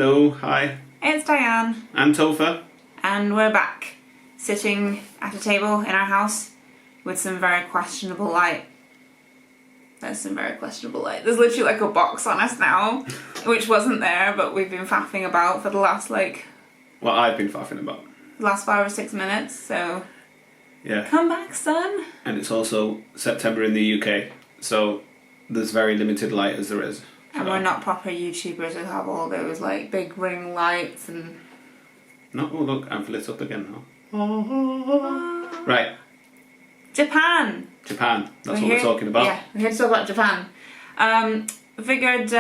Hello, hi. It's Diane. And Topher. And we're back, sitting at a table in our house with some very questionable light. There's some very questionable light. There's literally like a box on us now, which wasn't there, but we've been faffing about for the last Well, I've been faffing about. last 5 or 6 minutes, so... Yeah. Come back, son. And it's also September in the UK, so there's very limited light as there is. And we're not proper YouTubers who have all those like big ring lights and... No, oh look, I've lit up again now. Right. Japan! Japan, that's what we're talking about. Yeah, we're here to talk about Japan. Figured,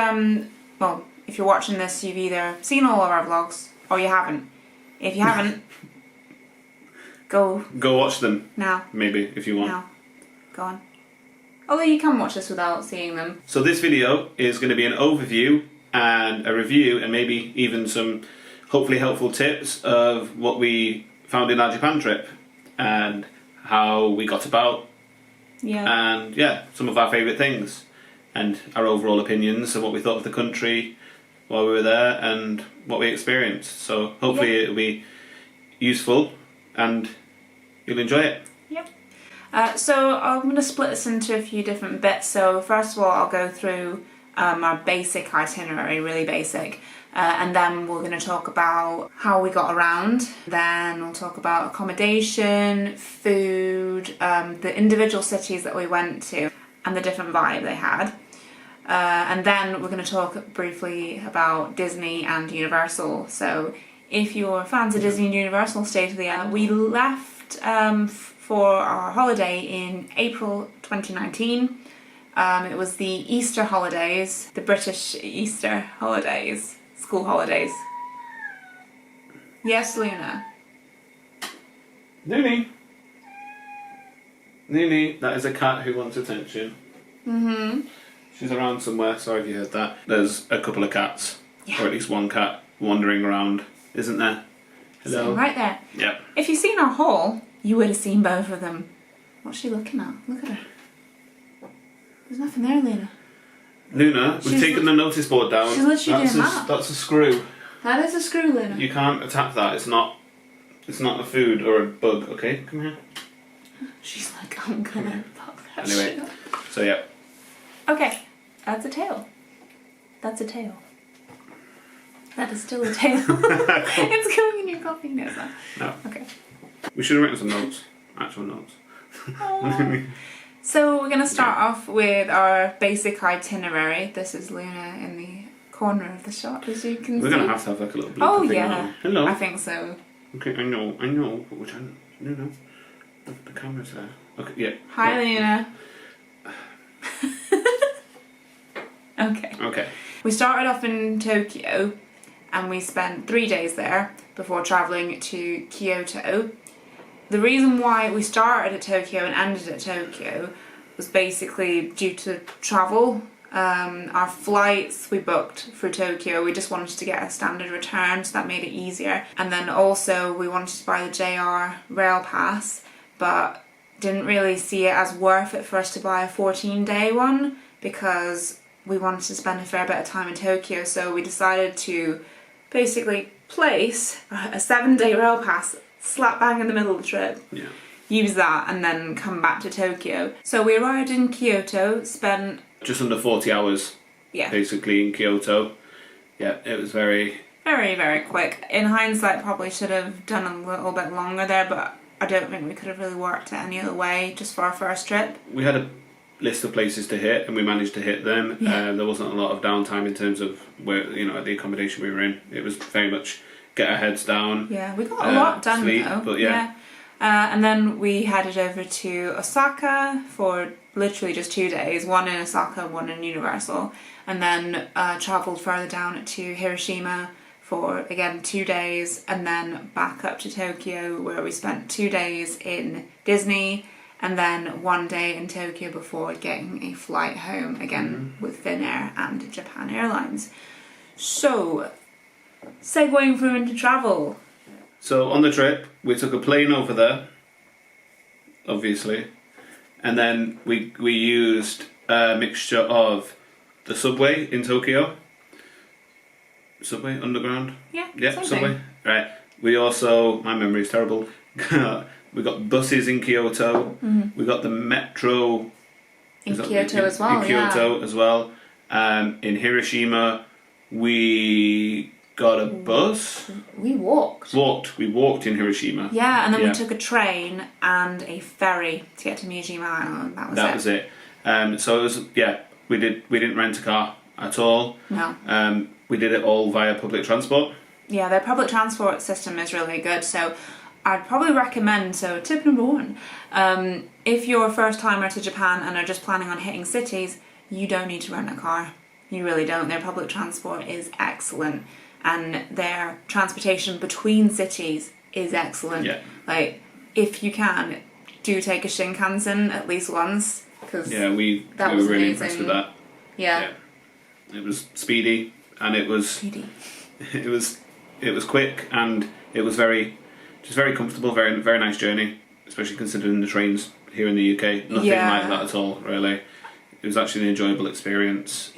well, if you're watching this, you've either seen all of our vlogs, or you haven't. If you haven't, go watch them. now. Maybe, if you want. Now. Go on. Although you can watch this without seeing them. So this video is going to be an overview and a review and maybe even some hopefully helpful tips of what we found in our Japan trip and how we got about. Yeah. And yeah, some of our favourite things and our overall opinions of what we thought of the country while we were there and what we experienced. So hopefully it'll be useful and you'll enjoy it. Yep. So I'm going to split this into a few different bits. So first of all, I'll go through our basic itinerary, really basic, and then we're going to talk about how we got around. Then we'll talk about accommodation, food, the individual cities that we went to, and the different vibe they had. And then we're going to talk briefly about Disney and Universal. So if you're fans of Disney and Universal, stay to the end. We left for our holiday in April 2019. It was the Easter holidays, the British Easter holidays, school holidays. Yes, Luna? Noonie. Noonie, that is a cat who wants attention. Mm-hmm. She's around somewhere, sorry if you heard that. There's a couple of cats, Yeah. or at least one cat, wandering around, isn't there? Hello? So right there. Yep. If you've seen our haul, you would have seen both of them. What's she looking at? Look at her. There's nothing there, Luna. Luna, we've taken the notice board down. She's literally doing that. That's a screw. That is a screw, Luna. You can't attack that, it's not a food or a bug, okay? Come here. She's like, I'm gonna pop that Anyway, shit up. so yeah. Okay, that's a tail. That's a tail. That is still a tail. It's going in your coffee nose now. No. Okay. We should have written some notes. Actual notes. So we're going to start off with our basic itinerary. This is Luna in the corner of the shot, as you can see. We're going to have like a little blooper Oh thing. yeah. Hello. I think so. Okay, I know, but which one? No. The camera's there. Okay, yeah. Hi, Luna. Okay. Okay. We started off in Tokyo and we spent 3 days there before travelling to Kyoto. The reason why we started at Tokyo and ended at Tokyo was basically due to travel. Our flights we booked for Tokyo, we just wanted to get a standard return, so that made it easier. And then also we wanted to buy the JR rail pass, but didn't really see it as worth it for us to buy a 14-day one because we wanted to spend a fair bit of time in Tokyo, so we decided to basically place a 7-day rail pass slap bang in the middle of the trip. Yeah. Use that and then come back to Tokyo. So we arrived in Kyoto, spent... Just under 40 hours, basically, in Kyoto. Yeah, it was very... Very, very quick. In hindsight, probably should have done a little bit longer there, but I don't think we could have really worked it any other way, just for our first trip. We had a list of places to hit and we managed to hit them. Yeah. There wasn't a lot of downtime in terms of where, the accommodation we were in. It was very much get our heads down. Yeah, we got a lot done sleep, though. But yeah. And then we headed over to Osaka for literally just 2 days, one in Osaka, one in Universal, and then travelled further down to Hiroshima for, again, 2 days, and then back up to Tokyo where we spent 2 days in Disney, and then 1 day in Tokyo before getting a flight home, again, with Finnair and Japan Airlines. So, segueing through into travel. So on the trip, we took a plane over there, obviously, and then we used a mixture of the subway in Tokyo, subway, underground. Yeah, Yeah, same subway. thing. Right. We also, my memory is terrible. We got buses in Kyoto. We got the metro In Kyoto as well. In Kyoto as well. In Hiroshima, we got a bus. We walked. We walked in Hiroshima. Yeah, and then we took a train and a ferry to get to Miyajima Island. That was it. So it was, we didn't rent a car at all. No. We did it all via public transport. Yeah, their public transport system is really good. So I'd probably recommend, so tip number 1, if you're a first timer to Japan and are just planning on hitting cities, you don't need to rent a car. You really don't. Their public transport is excellent, and their transportation between cities is excellent. Yeah. Like, if you can, do take a Shinkansen at least once, because we were really impressed with that. Yeah. It was speedy, and it was it was quick, and it was very comfortable, very very nice journey, especially considering the trains here in the UK. Nothing like that at all, really. It was actually an enjoyable experience.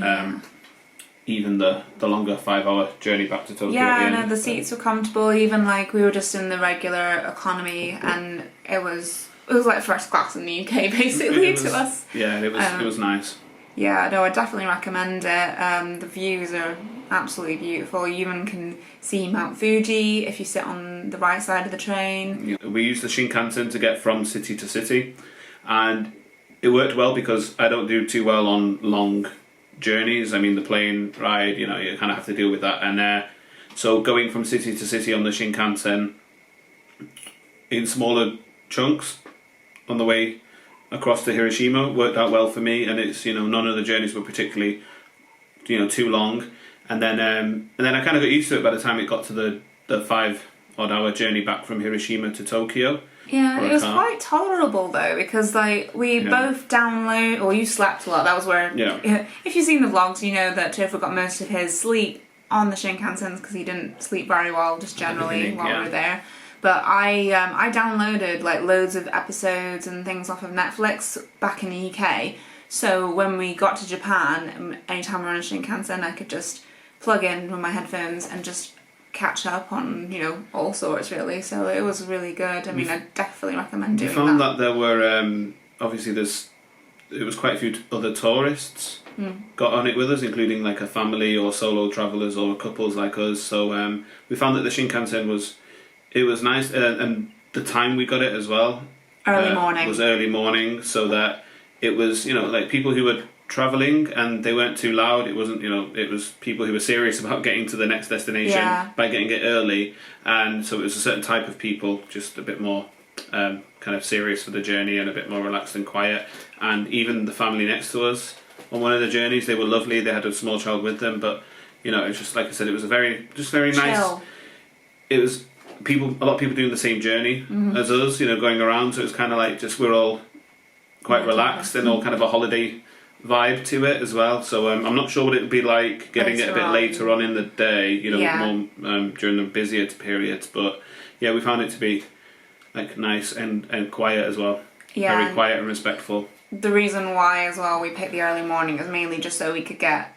Even the longer 5-hour journey back to Tokyo. Yeah, no, the seats were comfortable. Even like we were just in the regular economy, and it was like first class in the UK basically to us. Yeah, it was nice. Yeah, no, I definitely recommend it. The views are absolutely beautiful. You even can see Mount Fuji if you sit on the right side of the train. We used the Shinkansen to get from city to city, and it worked well because I don't do too well on long journeys. I mean, the plane ride, you kind of have to deal with that. And so going from city to city on the Shinkansen in smaller chunks on the way across to Hiroshima worked out well for me. And it's, none of the journeys were particularly, too long. And then I kind of got used to it by the time it got to the 5-odd hour journey back from Hiroshima to Tokyo. Yeah, it was quite tolerable though, because we both download, or you slept a lot. That was where, if you've seen the vlogs, you know that Topher got most of his sleep on the Shinkansen because he didn't sleep very well just generally while we were there. But I downloaded like loads of episodes and things off of Netflix back in the UK. So when we got to Japan, anytime we were on a Shinkansen, I could just plug in with my headphones and just catch up on all sorts really. So it was really good. I mean, I definitely recommend doing that. We found that there were obviously it was quite a few other tourists got on it with us, including like a family or solo travellers or couples like us. So we found that the Shinkansen was nice, and the time we got it as well was early morning, so that it was like people who were travelling and they weren't too loud. It wasn't it was people who were serious about getting to the next destination by getting it early, and so it was a certain type of people, just a bit more kind of serious for the journey and a bit more relaxed and quiet. And even the family next to us on one of the journeys, they were lovely. They had a small child with them, but it's just like I said, it was very nice. It was a lot of people doing the same journey as us, going around, so it was kind of like we're all quite relaxed and all kind of a holiday vibe to it as well. So I'm not sure what it would be like getting it a bit later on in the day, more during the busier periods. But we found it to be like nice and quiet as well. Yeah, very quiet and respectful. The reason why as well we picked the early morning is mainly just so we could get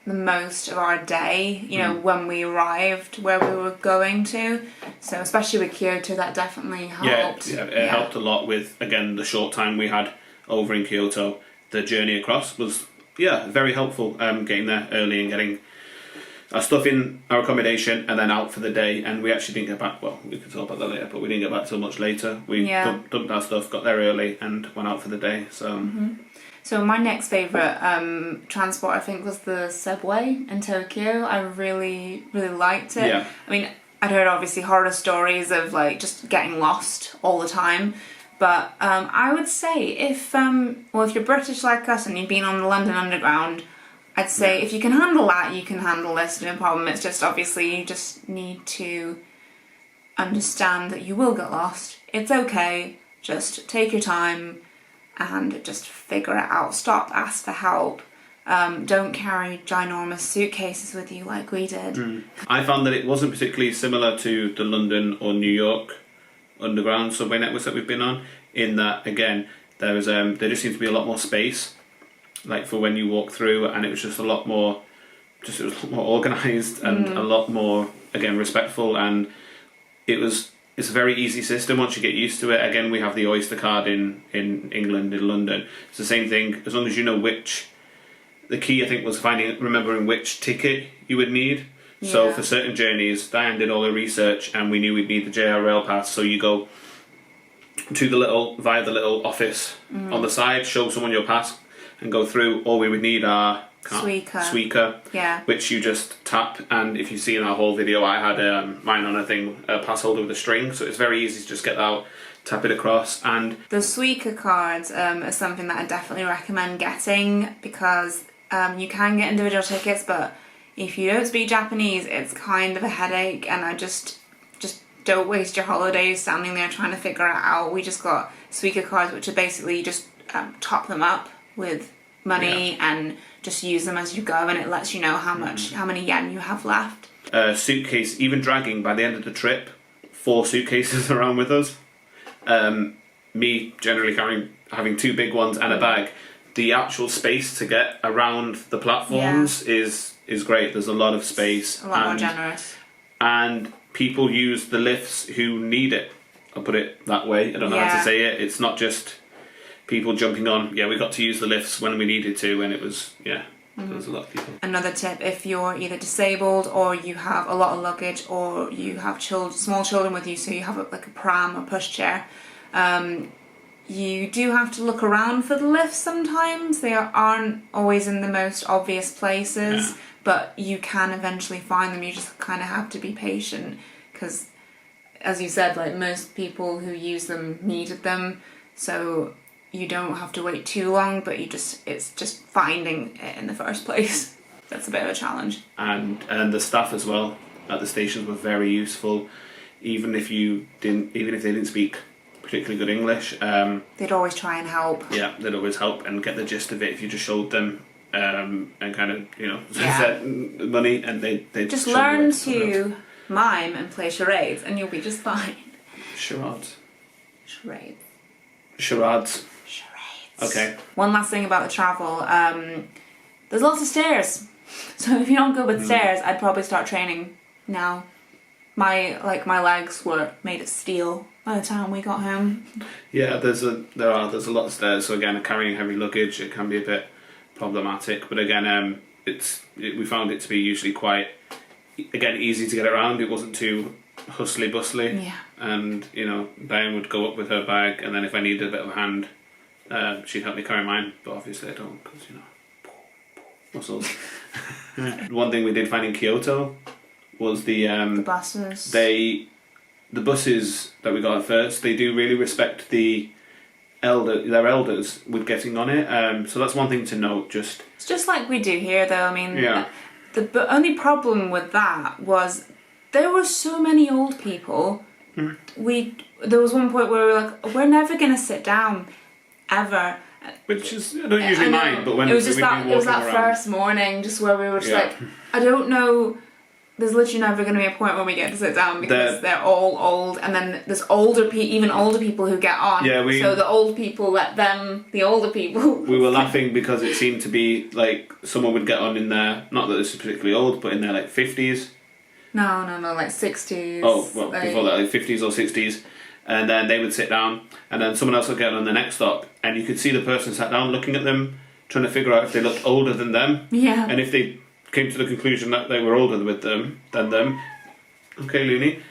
the most of our day, when we arrived where we were going to. So especially with Kyoto, that definitely helped. It helped a lot with, again, the short time we had over in Kyoto. The journey across was very helpful, getting there early and getting our stuff in our accommodation and then out for the day. And we actually didn't get back, well, we could talk about that later, but we didn't get back till much later. We dumped our stuff, got there early and went out for the day. So So my next favourite transport, I think, was the subway in Tokyo. I really, really liked it. Yeah. I mean, I'd heard obviously horror stories of like just getting lost all the time. But I would say if you're British like us and you've been on the London Underground, I'd say if you can handle that, you can handle this, no problem. It's just obviously you just need to understand that you will get lost. It's okay, just take your time and just figure it out. Stop, ask for help. Don't carry ginormous suitcases with you like we did. I found that it wasn't particularly similar to the London or New York underground subway networks that we've been on, in that again there just seemed to be a lot more space like for when you walk through, and it was just a lot more just it was a lot more organised and a lot more, again, respectful, and it's a very easy system once you get used to it. Again, we have the Oyster card in England, in London. It's the same thing, as long as you know the key I think was remembering which ticket you would need. Yeah. So for certain journeys, Diane did all the research and we knew we'd need the JR Rail Pass, so you go to via the little office on the side, show someone your pass and go through. All we would need are Suica, yeah, which you just tap, and if you see in our whole video, I had mine on a pass holder with a string, so it's very easy to just get out, tap it across. And the Suica cards are something that I definitely recommend getting, because you can get individual tickets, but if you don't speak Japanese, it's kind of a headache, and I just don't waste your holidays standing there trying to figure it out. We just got Suica cards, which are basically you just top them up with money and just use them as you go, and it lets you know how many yen you have left. Suitcase, even dragging by the end of the trip 4 suitcases around with us. Me generally having 2 big ones and a bag. The actual space to get around the platforms is great. There's a lot of space. A lot more generous. And people use the lifts who need it. I'll put it that way. I don't know how to say it. It's not just people jumping on. Yeah, we got to use the lifts when we needed to, and it was, there was a lot of people. Another tip, if you're either disabled or you have a lot of luggage or you have small children with you, so you have a pram or pushchair, you do have to look around for the lifts sometimes. They aren't always in the most obvious places, but you can eventually find them. You just kind of have to be patient, because, as you said, most people who use them needed them, so you don't have to wait too long, but it's just finding it in the first place. That's a bit of a challenge. And the staff as well at the stations were very useful, even if they didn't speak particularly good English. They'd always try and help. Yeah, they'd always help and get the gist of it if you just showed them and kind of, set money, and they just learn to mime and play charades and you'll be just fine. Charades. Okay. One last thing about the travel. There's lots of stairs. So if you don't go with stairs, I'd probably start training now. My legs were made of steel by the time we got home. Yeah, there's a lot of stairs. So again, carrying heavy luggage, it can be a bit problematic. But again, we found it to be usually quite, again, easy to get around. It wasn't too hustly bustly. Yeah. And Diane would go up with her bag, and then if I needed a bit of a hand, she'd help me carry mine. But obviously I don't, because muscles. One thing we did find in Kyoto was the buses. The buses that we got at first, they do really respect their elders with getting on it. So that's one thing to note. It's just like we do here, though. I mean, the only problem with that was there were so many old people. There was one point where we were like, we're never going to sit down ever. Which is, I don't usually mind, but when it was that first morning, just where we were just like, I don't know. There's literally never going to be a point where we get to sit down, because they're all old, and then there's even older people who get on. Yeah, so the old people let the older people. We were laughing because it seemed to be like someone would get on in their, not that this is particularly old, but in their 50s. No, like 60s. Oh, well, before that, 50s or 60s. And then they would sit down, and then someone else would get on the next stop, and you could see the person sat down looking at them, trying to figure out if they looked older than them. Yeah. And if they came to the conclusion that they were older than them, okay, Looney,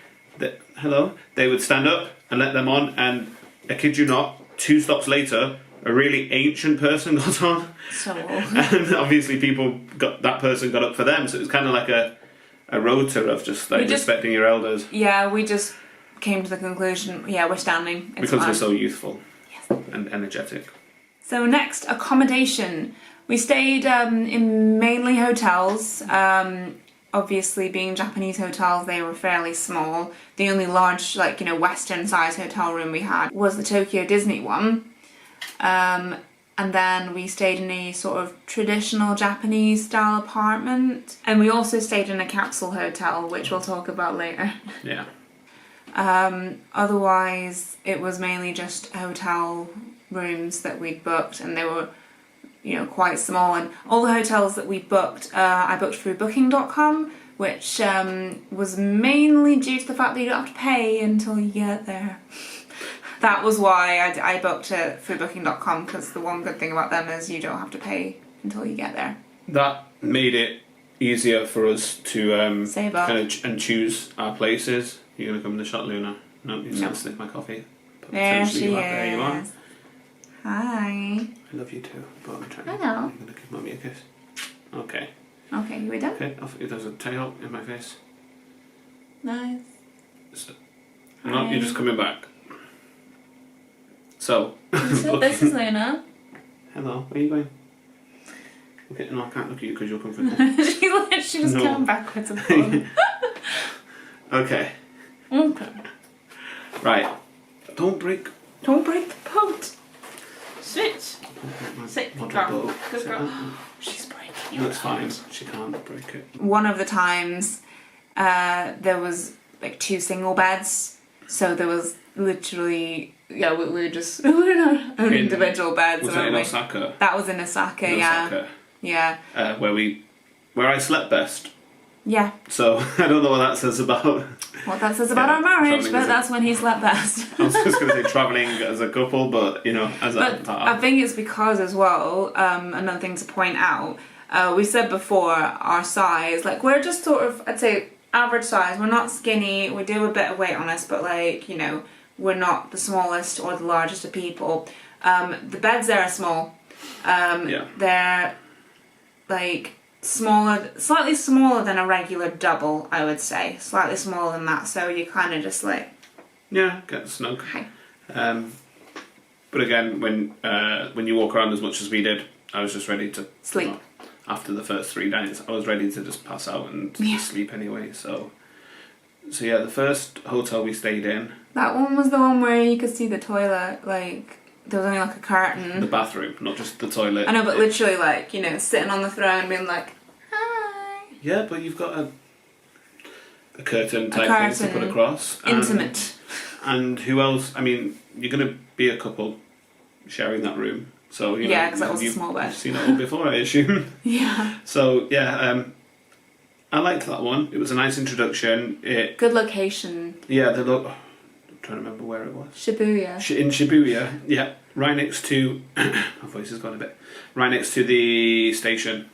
hello, they would stand up and let them on, and I kid you not, 2 stops later, a really ancient person got on. So old. And obviously that person got up for them, so it was kind of like a rota of just respecting your elders. Yeah, we just came to the conclusion, we're standing. It's because fine. we're so youthful and energetic. So next, accommodation. We stayed in mainly hotels. Obviously, being Japanese hotels, they were fairly small. The only large, Western-sized hotel room we had was the Tokyo Disney one. And then we stayed in a sort of traditional Japanese-style apartment. And we also stayed in a capsule hotel, which we'll talk about later. Yeah. Otherwise, it was mainly just hotel rooms that we'd booked, and they were, quite small. And all the hotels that we booked, I booked through Booking.com, which was mainly due to the fact that you don't have to pay until you get there. That was why I booked it through Booking.com, because the one good thing about them is you don't have to pay until you get there. That made it easier for us to Save up. kind of and choose our places. You're going to come in the shot, Luna? No, you can't sniff my coffee. There she is. There you are. Hi. I love you too, but I'm trying. I know. I'm going to give Mummy a kiss. Okay. Okay, you were done? Okay, there's a tail in my face. Nice. So, no, you're just coming back. So. This is Luna. Hello, where are you going? Okay, no, I can't look at you because you're comfortable. She's literally just going backwards and forwards. Okay. Okay. Right. Don't break the boat. Switch. Sit. my Good girl. boat. Good Sit girl. down. She's breaking your That's fine. She can't break it. One of the times, there was like 2 single beds, so there was literally we were just we were not on individual beds. Was that in Osaka? That was in Osaka, yeah. Osaka. Yeah. Where I slept best. Yeah. So I don't know what that says about. What that says about our marriage, travelling but as a- that's when he slept best. I was just going to say travelling as a couple, but as a But I think it's because as well, another thing to point out, we said before our size, like we're just sort of, I'd say average size. We're not skinny, we do have a bit of weight on us, but we're not the smallest or the largest of people. The beds there are small. They're like smaller, slightly smaller than a regular double, I would say. Slightly smaller than that, so you kind of just like... Yeah, get snug. Hi. But again, when you walk around as much as we did, I was just ready to... Sleep. After the first 3 nights, I was ready to just pass out and sleep anyway, so yeah, the first hotel we stayed in... That one was the one where you could see the toilet, like... There was only like a curtain. The bathroom, not just the toilet. I know, but literally like, sitting on the throne being like, hi. Yeah, but you've got a curtain type thing to put across. Intimate. And who else? I mean, you're going to be a couple sharing that room. So, yeah, because that was a small bed. You've seen it all before, I assume. Yeah. So, yeah, I liked that one. It was a nice introduction. Good location. Yeah, I'm trying to remember where it was. Shibuya. In Shibuya, yeah. Right next to... my voice has gone a bit. Right next to the station.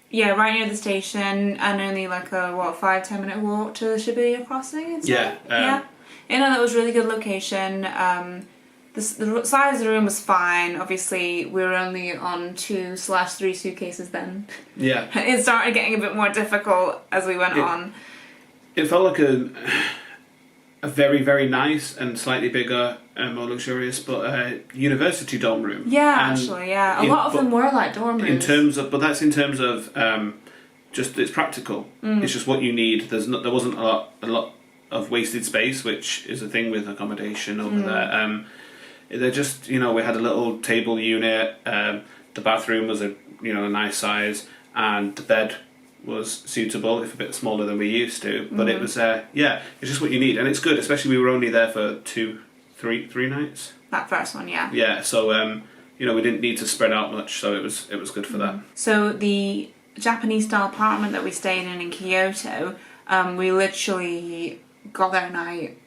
Yeah, right near the station, and only like a 5-10 minute walk to the Shibuya crossing. Yeah. That was really good location. The size of the room was fine. Obviously, we were only on 2/3 suitcases then. Yeah. It started getting a bit more difficult as we went on. It felt like a very, very nice and slightly bigger and more luxurious, but university dorm room. Yeah, actually, yeah. A lot of them were like dorm rooms. But that's in terms of just it's practical. It's just what you need. There wasn't a lot of wasted space, which is a thing with accommodation over there. They're just we had a little table unit. The bathroom was a nice size, and the bed was suitable, if a bit smaller than we used to, but it was it's just what you need, and it's good, especially we were only there for 3 nights. That first one, yeah. Yeah, so we didn't need to spread out much, so it was good for that. So the Japanese style apartment that we stayed in Kyoto, we literally got there at night,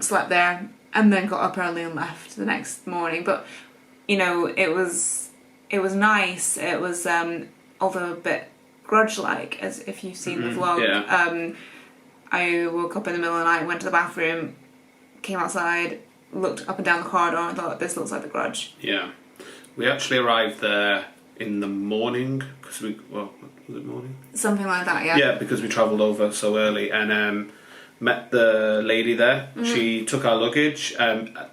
slept there, and then got up early and left the next morning. But it was nice. It was although a bit grudge-like, as if you've seen the vlog. Yeah. I woke up in the middle of the night, went to the bathroom, came outside, looked up and down the corridor, and thought, this looks like the Grudge. Yeah. We actually arrived there in the morning, because was it morning? Something like that, yeah. Yeah, because we travelled over so early, and met the lady there. She took our luggage. I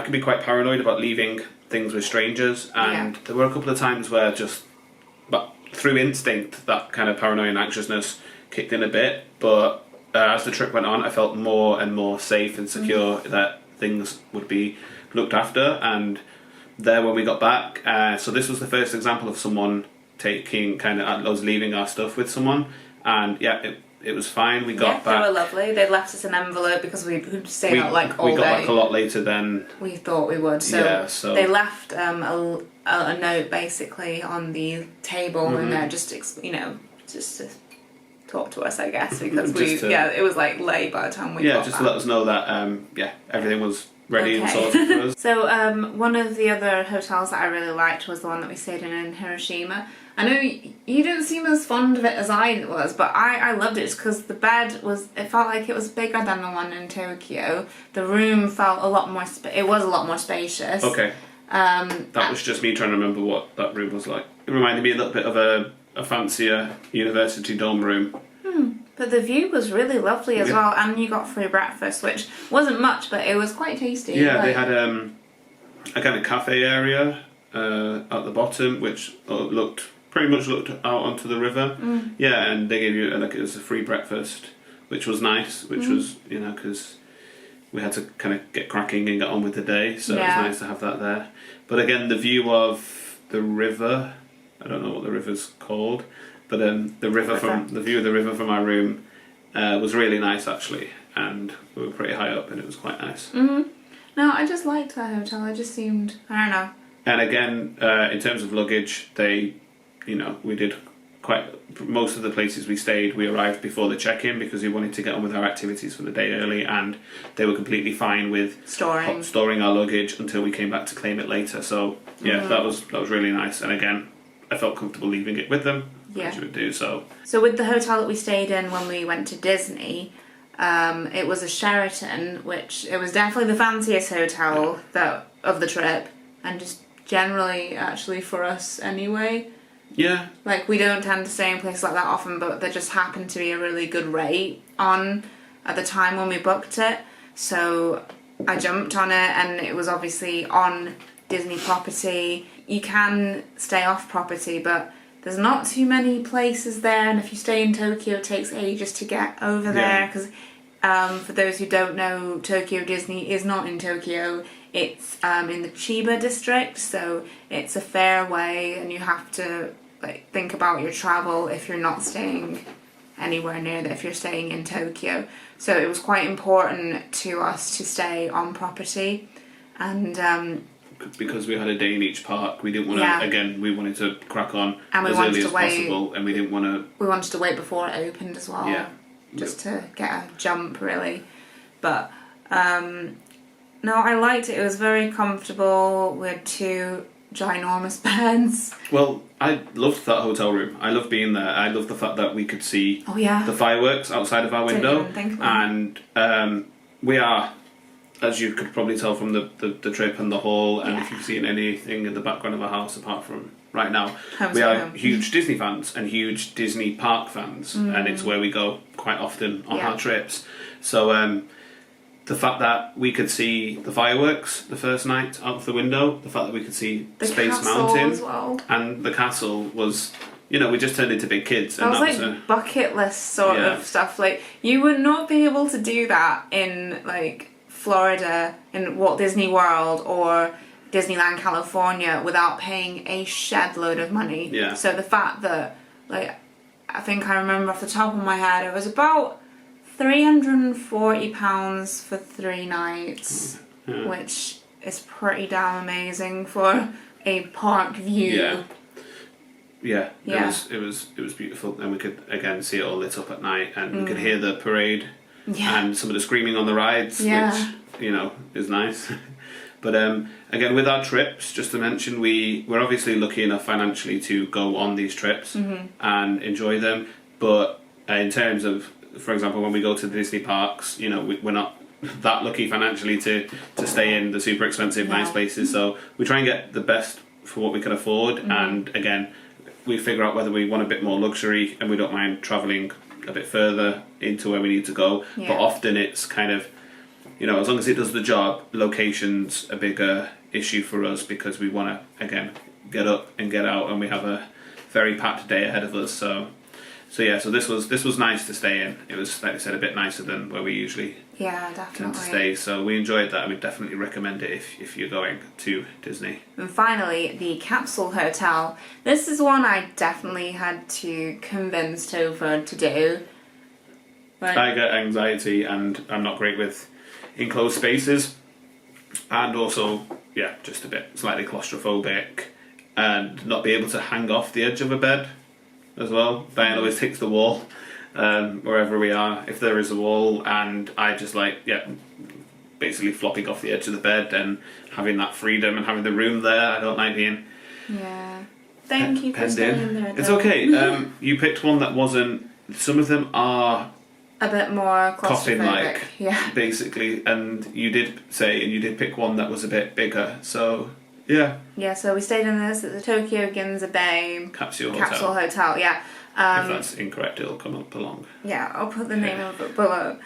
could be quite paranoid about leaving things with strangers, and there were a couple of times where but through instinct, that kind of paranoia and anxiousness kicked in a bit, but as the trip went on, I felt more and more safe and secure that things would be looked after, and there when we got back, so this was the first example of someone taking us leaving our stuff with someone, and it was fine. We got They back. were lovely. They left us an envelope because we'd stayed out like all we got day. back a lot later than We thought we would. So, yeah, so they left a note basically on the table in there, just to talk to us, I guess, because it was like late by the time we got just back. to let us know that everything was ready and sorted for us. So one of the other hotels that I really liked was the one that we stayed in Hiroshima. I know you didn't seem as fond of it as I was, but I loved it because the bed it felt like it was bigger than the one in Tokyo. The room felt a lot more, it was a lot more spacious. Okay. That was just me trying to remember what that room was like. It reminded me a little bit of a fancier university dorm room. But the view was really lovely as well, and you got free breakfast, which wasn't much, but it was quite tasty. Yeah, they had a kind of cafe area at the bottom, which pretty much looked out onto the river. Yeah, and they gave you it was a free breakfast, which was nice. Which was because we had to kind of get cracking and get on with the day, so it was nice to have that there. But again, the view of the river, I don't know what the river's called, but the view of the river from our room was really nice actually, and we were pretty high up and it was quite nice. No, I just liked that hotel. It just seemed, I don't know. And again, in terms of luggage, we did most of the places we stayed, we arrived before the check-in because we wanted to get on with our activities for the day early, and they were completely fine with storing our luggage until we came back to claim it later. So that was really nice, and again, I felt comfortable leaving it with them. As you would do so. So with the hotel that we stayed in when we went to Disney, it was a Sheraton, which it was definitely the fanciest hotel of the trip, and just generally actually for us anyway. Yeah. Like, we don't tend to stay in places like that often, but there just happened to be a really good rate on at the time when we booked it. So I jumped on it, and it was obviously on Disney property. You can stay off property, but there's not too many places there, and if you stay in Tokyo, it takes ages to get over there, because for those who don't know, Tokyo Disney is not in Tokyo. It's in the Chiba district, so it's a fair way, and you have to think about your travel if you're not staying anywhere near that, if you're staying in Tokyo. So it was quite important to us to stay on property, and because we had a day in each park, we didn't want to. Again, we wanted to crack on as early as possible, and we didn't want to. We wanted to wait before it opened as well. Yeah. Just to get a jump, really. But no, I liked it. It was very comfortable. We had 2 ginormous beds. Well, I loved that hotel room. I loved being there. I loved the fact that we could see the fireworks outside of our window. Didn't even think about and we are, as you could probably tell from the trip and the hall, and if you've seen anything in the background of our house apart from right now, we are huge Disney fans and huge Disney park fans, and it's where we go quite often on our trips. So the fact that we could see the fireworks the first night out of the window, the fact that we could see the Space Mountain and the castle was, we just turned into big kids. That was like bucket list sort of stuff. Like, you would not be able to do that in Florida, in Walt Disney World or Disneyland California without paying a shed load of money. Yeah. So the fact that, I think I remember off the top of my head, it was about £340 for 3 nights, which is pretty damn amazing for a park view. Yeah. It was beautiful, and we could again see it all lit up at night, and we could hear the parade and some of the screaming on the rides, which is nice. But again, with our trips, just to mention, we're obviously lucky enough financially to go on these trips and enjoy them. But in terms of, for example, when we go to the Disney parks, we're not that lucky financially to stay in the super expensive nice places. So we try and get the best for what we can afford. And again, we figure out whether we want a bit more luxury, and we don't mind travelling a bit further into where we need to go. But often it's kind of, as long as it does the job, location's a bigger issue for us, because we want to, again, get up and get out, and we have a very packed day ahead of us. So this was nice to stay in. It was, like I said, a bit nicer than where we usually tend to stay. So we enjoyed that, and we definitely recommend it if you're going to Disney. And finally, the capsule hotel. This is one I definitely had to convince Topher to do. Right. I get anxiety and I'm not great with enclosed spaces, and also, yeah, just a bit slightly claustrophobic, and not be able to hang off the edge of a bed as well. Diane always takes the wall wherever we are, if there is a wall, and I just basically flopping off the edge of the bed and having that freedom and having the room there. I don't like being Thank you for penned staying in. there. It's though. okay. You picked one that wasn't. Some of them are A bit more coffin claustrophobic. like, Yeah. basically, and you did pick one that was a bit bigger. So yeah, Yeah. So we stayed in this at the Tokyo Ginza Bay Capsule Hotel. Yeah. if that's incorrect, it'll come up along. Yeah, I'll put the name of it below.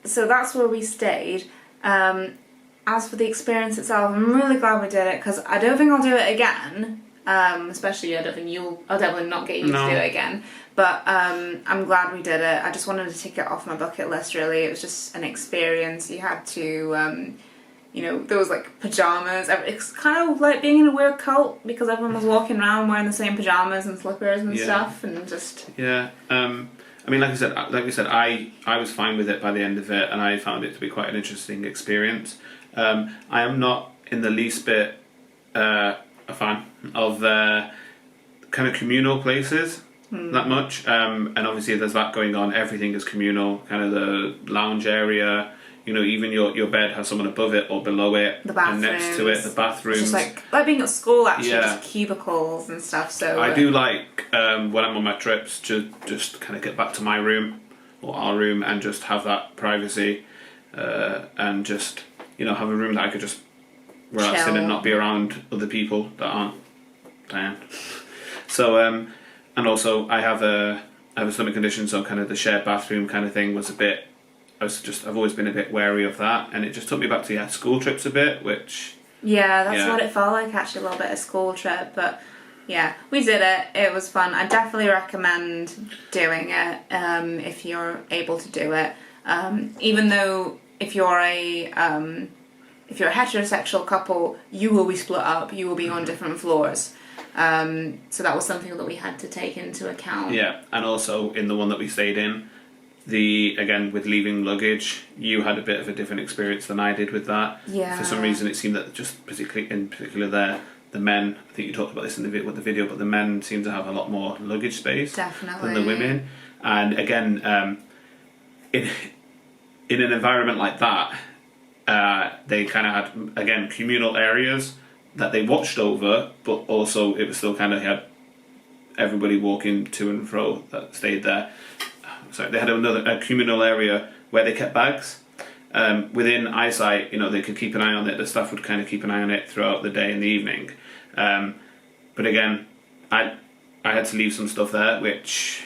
So that's where we stayed. As for the experience itself, I'm really glad we did it because I don't think I'll do it again. Especially, I don't think I'll definitely not get you to do it again. But I'm glad we did it. I just wanted to tick it off my bucket list, really. It was just an experience. You had to, there was like pajamas. It's kind of like being in a weird cult because everyone was walking around wearing the same pajamas and slippers and stuff, and just I mean, like we said, I was fine with it by the end of it, and I found it to be quite an interesting experience. I am not in the least bit a fan of kind of communal places that much, and obviously there's that going on. Everything is communal, kind of the lounge area. Even your bed has someone above it or below it, the bathrooms, and next to it, the bathrooms. It's just like being at school, actually, just cubicles and stuff. So I do like when I'm on my trips to just kind of get back to my room or our room and just have that privacy, and just have a room that I could just relax in and not be around other people that aren't Diane. So and also I have a stomach condition, so kind of the shared bathroom kind of thing was a bit. I've always been a bit wary of that, and it just took me back to school trips a bit, which that's what it felt like, actually, a little bit of school trip. But yeah, we did it. It was fun. I definitely recommend doing it if you're able to do it. Even though if you're a heterosexual couple, you will be split up. You will be on different floors. So that was something that we had to take into account. Yeah, and also in the one that we stayed in. Again, with leaving luggage, you had a bit of a different experience than I did with that. Yeah. For some reason, it seemed that just particular there, the men. I think you talked about this in the video, but the men seem to have a lot more luggage space than the women. And again, in an environment like that, they kind of had again communal areas that they watched over, but also it was still kind of had everybody walking to and fro that stayed there. So they had a communal area where they kept bags. Within eyesight, they could keep an eye on it. The staff would kind of keep an eye on it throughout the day and the evening. But again, I had to leave some stuff there, which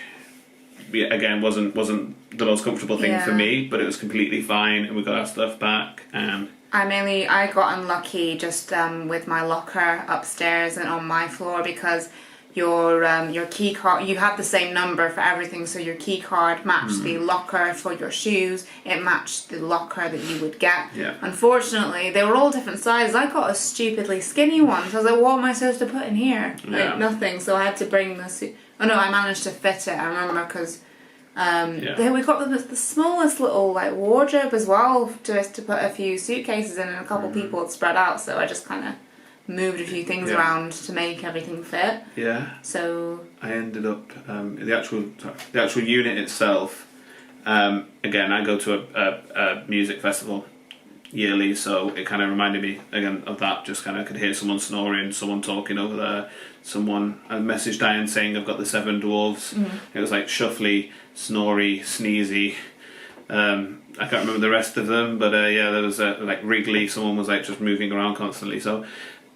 again wasn't the most comfortable thing for me. But it was completely fine, and we got our stuff back. And I got unlucky just with my locker upstairs and on my floor because. Your key card, you had the same number for everything, so your key card matched the locker for your shoes, it matched the locker that you would get. Yeah. Unfortunately, they were all different sizes. I got a stupidly skinny one, so I was like, what am I supposed to put in here? Like, nothing, so I had to bring the I managed to fit it, I remember, because we got the smallest little wardrobe as well, just to put a few suitcases in, and a couple people had spread out, so I just kind of moved a few things around to make everything fit. Yeah. So I ended up the actual unit itself. Again, I go to a music festival yearly, so it kind of reminded me again of that. Just kind of could hear someone snoring, someone talking over there. I messaged Diane saying I've got the 7 dwarves. It was like shuffly, snory, sneezy. I can't remember the rest of them, but there was like Wrigley. Someone was just moving around constantly. So.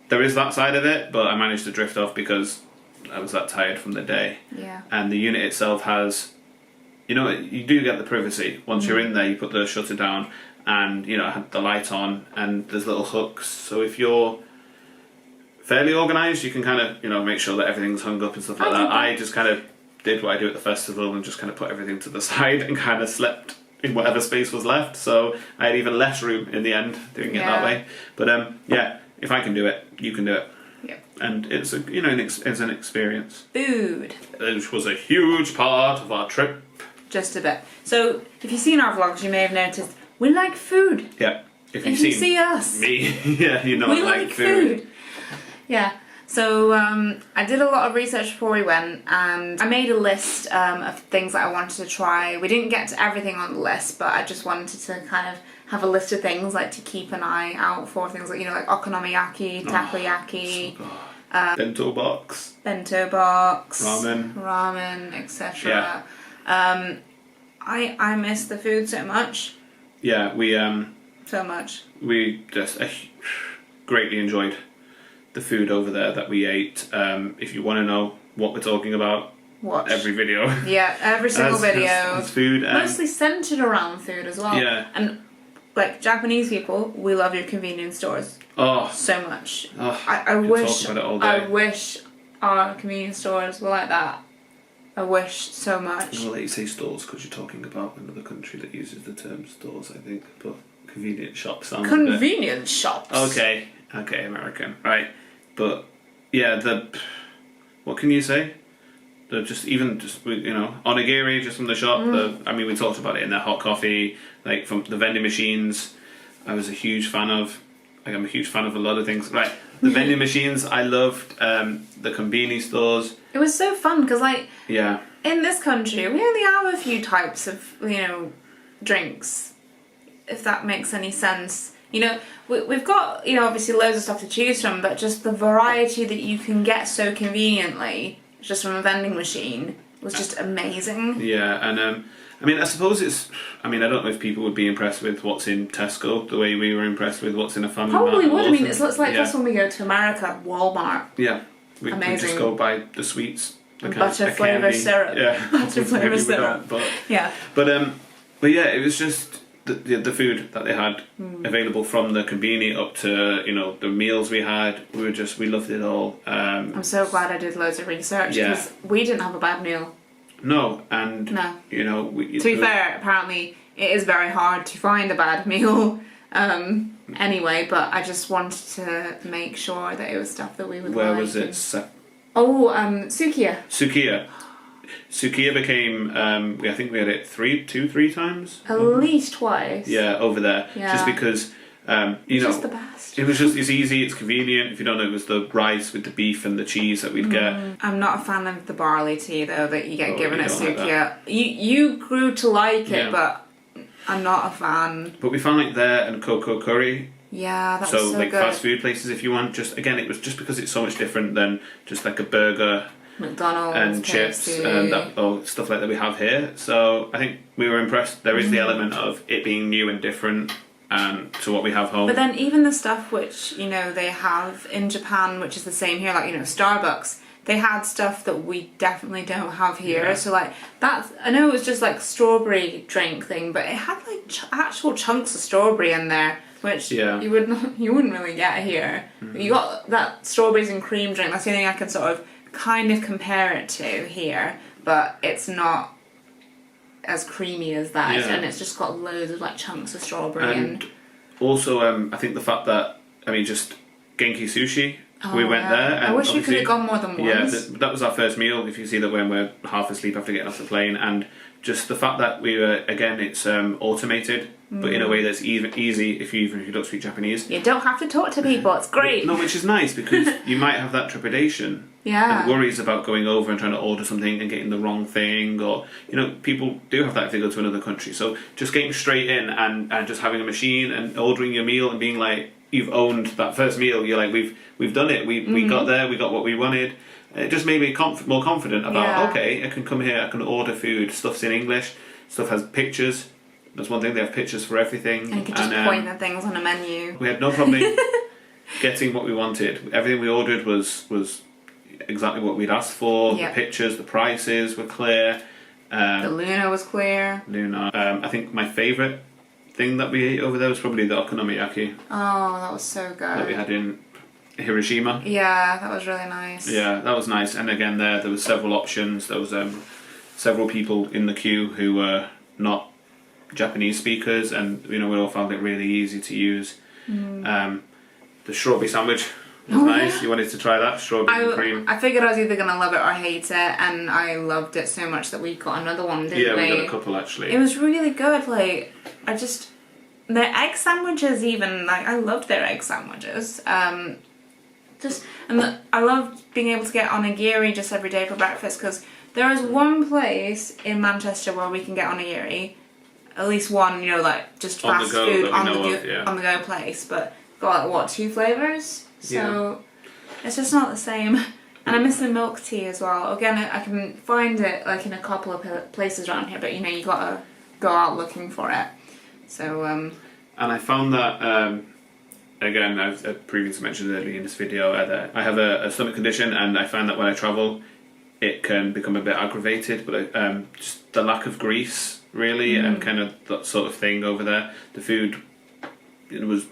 There is that side of it, but I managed to drift off because I was that tired from the day. Yeah. And the unit itself has, you do get the privacy. Once you're in there, you put the shutter down and, I had the light on and there's little hooks. So if you're fairly organised, you can kind of, make sure that everything's hung up and stuff like that. I just kind of did what I do at the festival and just kind of put everything to the side and kind of slept in whatever space was left. So I had even less room in the end doing it that way. But if I can do it, you can do it. Yeah. And it's it's an experience. Food. Which was a huge part of our trip. just a bit. So if you've seen our vlogs, you may have noticed we like food. Yeah. If you see us, me, yeah, you know we I like food. Yeah. So I did a lot of research before we went, and I made a list of things that I wanted to try. We didn't get to everything on the list, but I just wanted to kind of have a list of things like to keep an eye out for, things like, you know, like okonomiyaki, takoyaki, bento box, ramen, etc. Yeah. I miss the food so much. Yeah, so much. We just greatly enjoyed the food over there that we ate. If you want to know what we're talking about, watch every video. Yeah, every single video. Has food. Mostly centered around food as well. Yeah. And like Japanese people, we love your convenience stores. Oh. So much. Oh, I wish our convenience stores were like that. I wish so much. I'll let you say stores because you're talking about another country that uses the term stores, I think, but convenience shops sounds Convenience shops. Okay, American, right? But yeah, what can you say? Onigiri just from the shop. We talked about it in the hot coffee, like from the vending machines. I'm a huge fan of a lot of things. Right, the vending machines I loved. The convenience stores. It was so fun because, like, yeah, in this country we only have a few types of, drinks, if that makes any sense. We've got, obviously loads of stuff to choose from, but just the variety that you can get so conveniently just from a vending machine was just amazing. Yeah, and I suppose I don't know if people would be impressed with what's in Tesco the way we were impressed with what's in a family mart. Probably would. It's like us when we go to America, Walmart. Yeah, we amazing. just go buy the sweets. Butter flavour syrup. Yeah, butter flavour syrup. Yeah. But yeah, it was just the food that they had available from the convenience up to the meals we had. We loved it all. I'm so glad I did loads of research because we didn't have a bad meal. No, and no. To be fair, apparently it is very hard to find a bad meal. Anyway, but I just wanted to make sure that it was stuff that we would like. Where was it? Sukiya. Sukiya became, I think we had it three times? At least twice. Yeah, over there. Yeah. Just because, it's just the best. It's easy, it's convenient. If you don't know, it was the rice with the beef and the cheese that we'd get. I'm not a fan of the barley tea, though, that you get given at Sukiya. You grew to like it, but I'm not a fan. But we found there and Coco Curry. Yeah, that's so like good. Fast food places, if you want, it was just because it's so much different than just like a burger, McDonald's and chips and stuff like that we have here. So I think we were impressed. There is the element of it being new and different to what we have home. But then even the stuff which they have in Japan, which is the same here, like Starbucks, they had stuff that we definitely don't have here. Yeah. So like that, I know it was just like strawberry drink thing, but it had like actual chunks of strawberry in there, which you wouldn't really get here. You got that strawberries and cream drink. That's the only thing I can sort of kind of compare it to here, but it's not as creamy as that, and it's just got loads of like chunks of strawberry. And also, I think the fact that just Genki Sushi. We went there. And I wish we could have gone more than once. Yeah, that was our first meal. If you see that when we're half asleep after getting off the plane, and just the fact that we were it's automated, but in a way that's easy if you don't speak Japanese. You don't have to talk to people. It's great. No, which is nice because you might have that trepidation. Yeah. And worries about going over and trying to order something and getting the wrong thing, or people do have that if they go to another country. So just getting straight in and just having a machine and ordering your meal and being like, you've owned that first meal. You're like, we've done it. We got there. We got what we wanted. It just made me more confident about okay, I can come here. I can order food. Stuff's in English. Stuff has pictures. That's one thing. They have pictures for everything. And you can just point at things on a menu. We had no problem getting what we wanted. Everything we ordered was exactly what we'd asked for. Yep. The pictures, the prices were clear. The Luna was clear. I think my favourite thing that we ate over there was probably the okonomiyaki. Oh, that was so good. That we had in Hiroshima. Yeah, that was really nice. Yeah, that was nice. And again, there was several options. There was several people in the queue who were not Japanese speakers, and we all found it really easy to use. The strawberry sandwich It was nice. You wanted to try that strawberry and cream. I figured I was either going to love it or hate it, and I loved it so much that we got another one, didn't we? Yeah, we got a couple actually. It was really good. Like, their egg sandwiches even, like, I loved their egg sandwiches. I loved being able to get onigiri just every day for breakfast, because there is one place in Manchester where we can get onigiri, at least one, you know, like just fast food on the go place, but got like what, 2 flavours? So it's just not the same. And I miss the milk tea as well. Again, I can find it like in a couple of places around here, but you know, you gotta go out looking for it. So and I found that again, I've previously mentioned earlier in this video, I have a stomach condition, and I find that when I travel, it can become a bit aggravated, but just the lack of grease, really, and kind of that sort of thing over there. The food, it was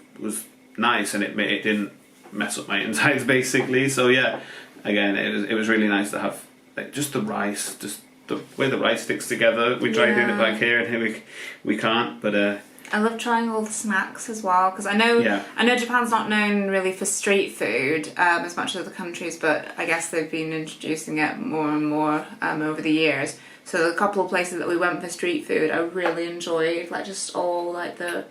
nice, and it didn't mess up my insides, basically. So yeah, again, it was really nice to have like just the rice, just the way the rice sticks together. We tried doing it back here, and here we can't, but. I love trying all the snacks as well, because I know Japan's not known really for street food as much as other countries, but I guess they've been introducing it more and more over the years. So a couple of places that we went for street food, I really enjoyed, like just all like the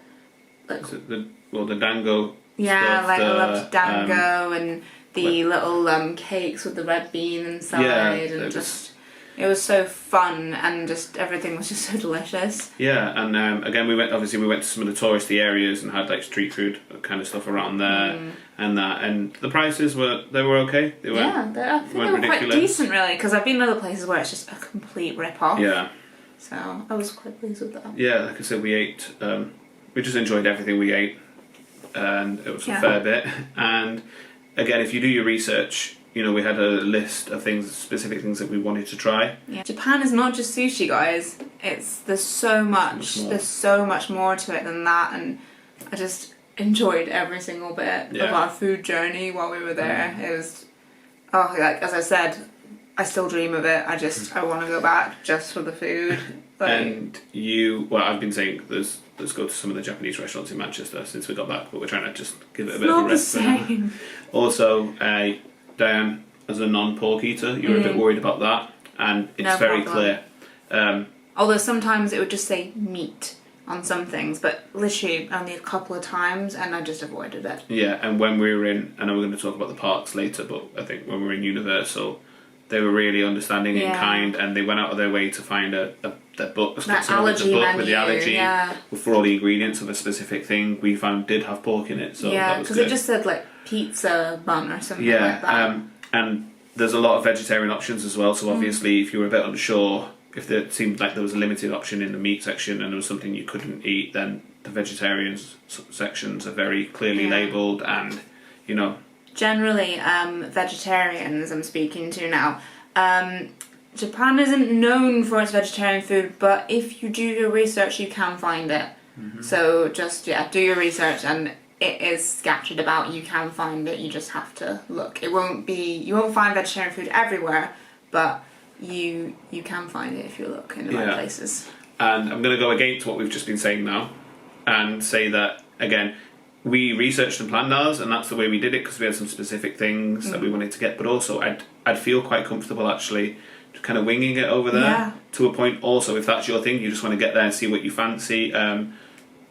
dango. Yeah, stuff, like I loved dango and the little cakes with the red bean inside, and just. It was so fun, and just everything was just so delicious. Yeah, and again, we went to some of the touristy areas and had like street food kind of stuff around there, and the prices were okay. They weren't, I think they were quite decent, really, because I've been in other places where it's just a complete rip-off. Yeah. So I was quite pleased with that. Yeah, like I said, we ate. We just enjoyed everything we ate, and it was a fair bit. And again, if you do your research. You know, we had a list of specific things that we wanted to try. Yeah. Japan is not just sushi, guys. There's so much more to it than that, and I just enjoyed every single bit of our food journey while we were there. It was, like as I said, I still dream of it. I want to go back just for the food. And I've been saying let's go to some of the Japanese restaurants in Manchester since we got back, but we're trying to just give it a bit of a rest. It's not the same. Also, Diane, as a non-pork eater, you were a bit worried about that, and it's very clear. Although sometimes it would just say meat on some things, but literally only a couple of times, and I just avoided it. Yeah, and when we were I know we're going to talk about the parks later, but I think when we were in Universal, they were really understanding and kind, and they went out of their way to find the book, that allergy menu, with the allergy, for all the ingredients of a specific thing. We found did have pork in it, so that was because it just said like pizza bun or something like that. And there's a lot of vegetarian options as well. So obviously, if you were a bit unsure, if it seemed like there was a limited option in the meat section and there was something you couldn't eat, then the vegetarian sections are very clearly labelled, and you know. Generally, vegetarians I'm speaking to now. Japan isn't known for its vegetarian food, but if you do your research, you can find it. So just do your research, and it is scattered about. You can find it. You just have to look. You won't find vegetarian food everywhere, but you can find it if you look in the right places. And I'm going to go against what we've just been saying now, and say that again. We researched and planned ours, and that's the way we did it because we had some specific things that we wanted to get. But also, I'd feel quite comfortable actually, kind of winging it over there to a point. Also, if that's your thing, you just want to get there and see what you fancy.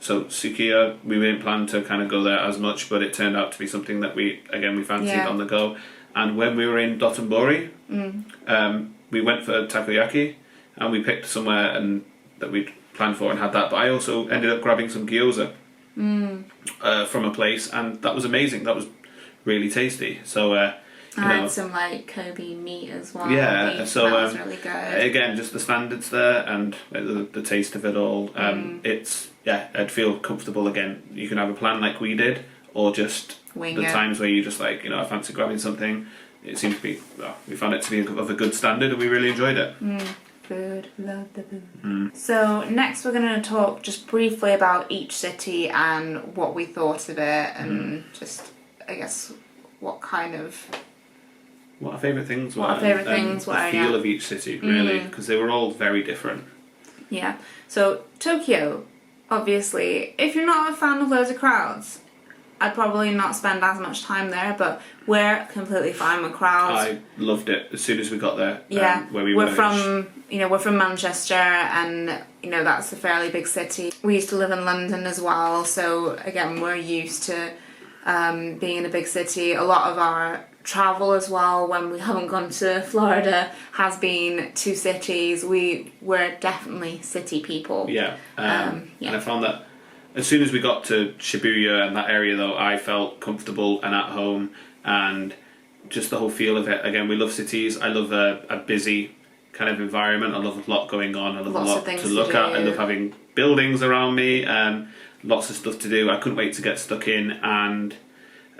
So Sukiya, we didn't plan to kind of go there as much, but it turned out to be something that we fancied on the go. And when we were in Dotonbori, we went for takoyaki, and we picked somewhere that we'd planned for and had that. But I also ended up grabbing some gyoza. From a place, and that was amazing. That was really tasty. So I had some like Kobe meat as well. Yeah, so that was really good. Again, just the standards there and the taste of it all. I'd feel comfortable again. You can have a plan like we did, or just wing the it. times where you just like I fancy grabbing something. It seemed to be we found it to be of a good standard, and we really enjoyed it. Food, love the food. So next we're going to talk just briefly about each city and what we thought of it, and just I guess what our favourite things were. The feel of each city, really, because they were all very different. Yeah. So Tokyo, obviously, if you're not a fan of loads of crowds, I'd probably not spend as much time there, but we're completely fine with crowds. I loved it as soon as we got there. Yeah, where we we're were. from we're from Manchester, and that's a fairly big city. We used to live in London as well, so again we're used to being in a big city. A lot of our travel as well, when we haven't gone to Florida, has been to cities. We're definitely city people. Yeah, and I found that as soon as we got to Shibuya and that area, though, I felt comfortable and at home, and just the whole feel of it. Again, we love cities. I love a busy kind of environment. I love a lot going on. I love Lots a of lot things to to look do. at. I love having buildings around me. Lots of stuff to do. I couldn't wait to get stuck in, and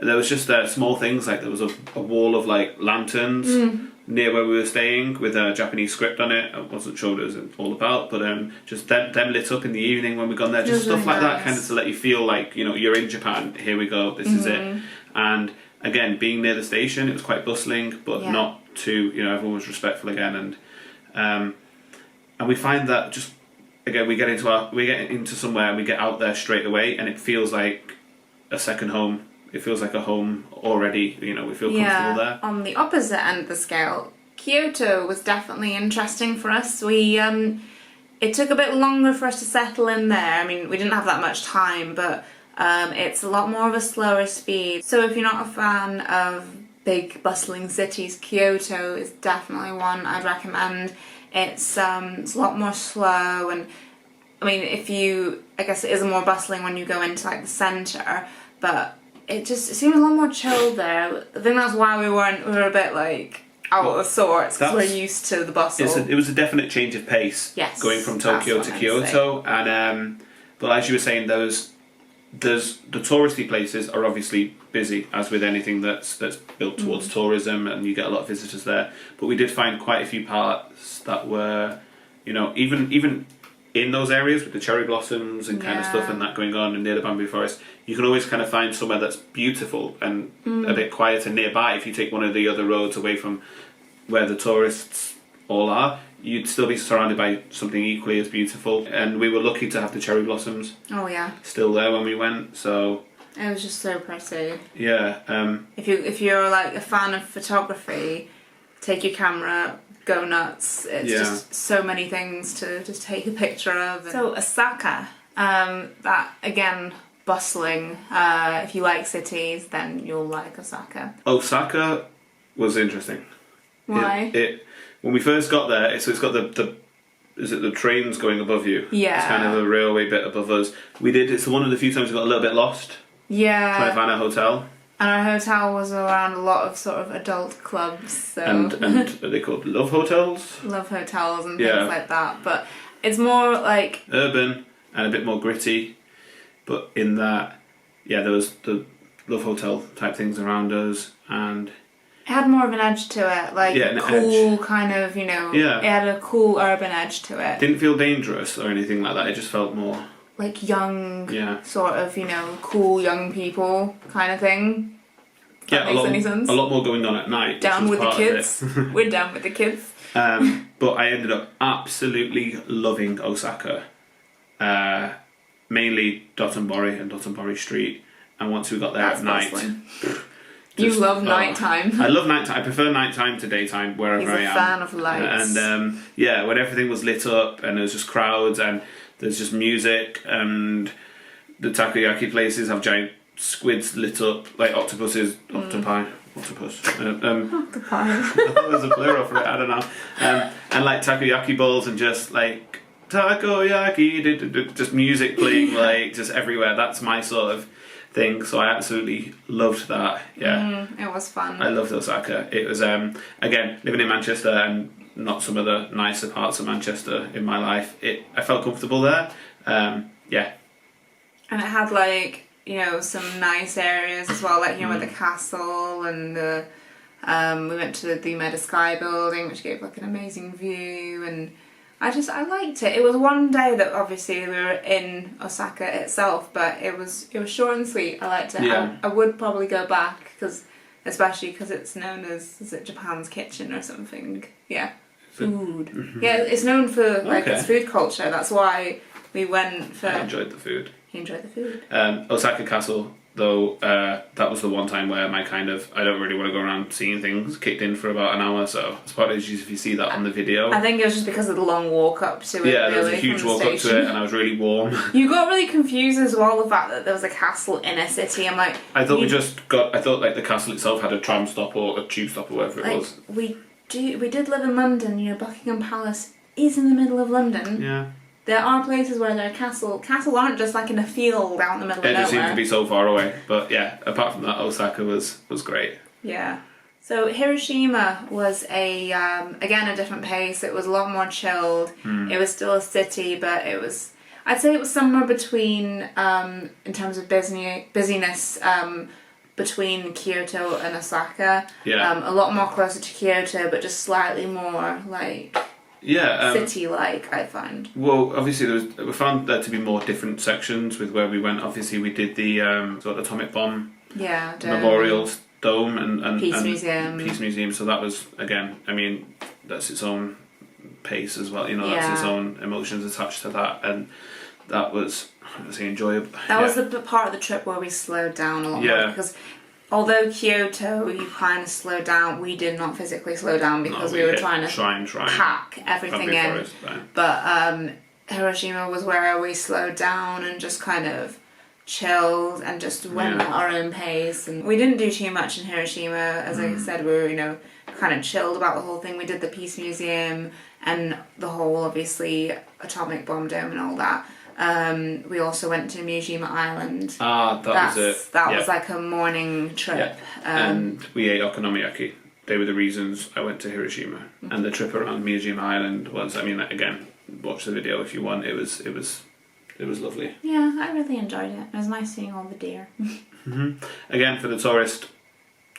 there was just small things, like there was a wall of like lanterns near where we were staying with a Japanese script on it. I wasn't sure what it was all about, but just them lit up in the evening when we gone there. Just stuff really like that, nice. kind of to let you feel like you're in Japan. Here we go. This is it. And again, being near the station, it was quite bustling, but not too. Everyone was respectful again, and we find that just again we get into somewhere and we get out there straight away, and it feels like a second home. It feels like a home already. We feel comfortable there. On the opposite end of the scale, Kyoto was definitely interesting for us. It took a bit longer for us to settle in there. I mean, we didn't have that much time, but it's a lot more of a slower speed. So if you're not a fan of big bustling cities, Kyoto is definitely one I'd recommend. It's a lot more slow, and I mean, I guess it is more bustling when you go into like the centre, but it seemed a lot more chilled there. I think that's why we were a bit like out of sorts, because we're used to the bustle. It was a definite change of pace. Yes, going from Tokyo to Kyoto, and but as you were saying, there's the touristy places are obviously busy, as with anything that's built towards tourism, and you get a lot of visitors there. But we did find quite a few parts that were, even in those areas with the cherry blossoms and kind of stuff and that going on, and near the bamboo forest, you can always kind of find somewhere that's beautiful and a bit quieter nearby. If you take one of the other roads away from where the tourists all are, you'd still be surrounded by something equally as beautiful. And we were lucky to have the cherry blossoms still there when we went, so it was just so pretty. Yeah. If you're like a fan of photography, take your camera, go nuts. It's just so many things to just take a picture of. So Osaka, that again, bustling. If you like cities, then you'll like Osaka. Osaka was interesting. Why? When we first got there, so it's got the trains going above you. Yeah. It's kind of a railway bit above us. It's one of the few times we got a little bit lost. Yeah. Trying to find our hotel. And our hotel was around a lot of sort of adult clubs, so and are they called love hotels? Love hotels and things like that. But it's more like urban and a bit more gritty. But in that, there was the love hotel type things around us, and it had more of an edge to it, like a cool kind of, it had a cool urban edge to it. Didn't feel dangerous or anything like that. It just felt more like young, sort of, cool young people kind of thing. That makes any sense. A lot more going on at night. Down with the kids. We're down with the kids. But I ended up absolutely loving Osaka. Mainly Dotonbori and Dotonbori Street. And once we got there at night... You love nighttime. I love nighttime. I prefer nighttime to daytime wherever I am. He's a fan of lights. And when everything was lit up and there was just crowds and there's just music, and the takoyaki places have giant squids lit up like octopuses. Octopi. Octopus. Octopi. I thought there was a plural for it. I don't know. And like takoyaki bowls and just like takoyaki, just music playing like just everywhere. That's my sort of thing, so I absolutely loved that. It was fun. I loved Osaka. It was again, living in Manchester and not some of the nicer parts of Manchester in my life, I felt comfortable there. And it had like some nice areas as well, like with the castle and the we went to the Umeda Sky building, which gave like an amazing view, and I liked it. It was one day that obviously we were in Osaka itself, but it was short and sweet. I liked it. Yeah. I would probably go back, especially because it's known as, is it Japan's Kitchen or something? Yeah. Food. Mm-hmm. Yeah, it's known for like its food culture. That's why we went for... I enjoyed the food. You enjoyed the food? Osaka Castle though, that was the one time where my kind of, I don't really want to go around seeing things, kicked in for about an hour, so apologies if you see that on the video. I think it was just because of the long walk up to it. Yeah, there was really, a huge from the walk up to station. it, and I was really warm. You got really confused as well, the fact that there was a castle in a city. I'm like... I thought like the castle itself had a tram stop or a tube stop or whatever it was. We did live in London, you know, Buckingham Palace is in the middle of London. Yeah. There are places where there are castles aren't just like in a field out in the middle of nowhere. It just seemed to be so far away. But yeah, apart from that, Osaka was great. Yeah. So Hiroshima was again a different pace. It was a lot more chilled. It was still a city, but I'd say it was somewhere between, in terms of busyness, between Kyoto and Osaka. Yeah. A lot more closer to Kyoto, but just slightly more like... city-like, I find. Well, obviously we found there to be more different sections with where we went. Obviously, we did the sort of atomic bomb memorial dome and Peace Museum. So that was, again, I mean, that's its own pace as well. You know, that's its own emotions attached to that, and that was obviously enjoyable. That was the part of the trip where we slowed down a lot more because. Although Kyoto, you kind of slowed down, we did not physically slow down because we were trying to pack everything in. But Hiroshima was where we slowed down and just kind of chilled and just went at our own pace. And we didn't do too much in Hiroshima. As I said, we were, you know, kind of chilled about the whole thing. We did the Peace Museum and the whole, obviously, atomic bomb dome and all that. We also went to Miyajima Island. That was it. That was like a morning trip. And we ate okonomiyaki. They were the reasons I went to Hiroshima. And the trip around Miyajima Island was, I mean, again, watch the video if you want. It was lovely. Yeah, I really enjoyed it. It was nice seeing all the deer. Again, for the tourist,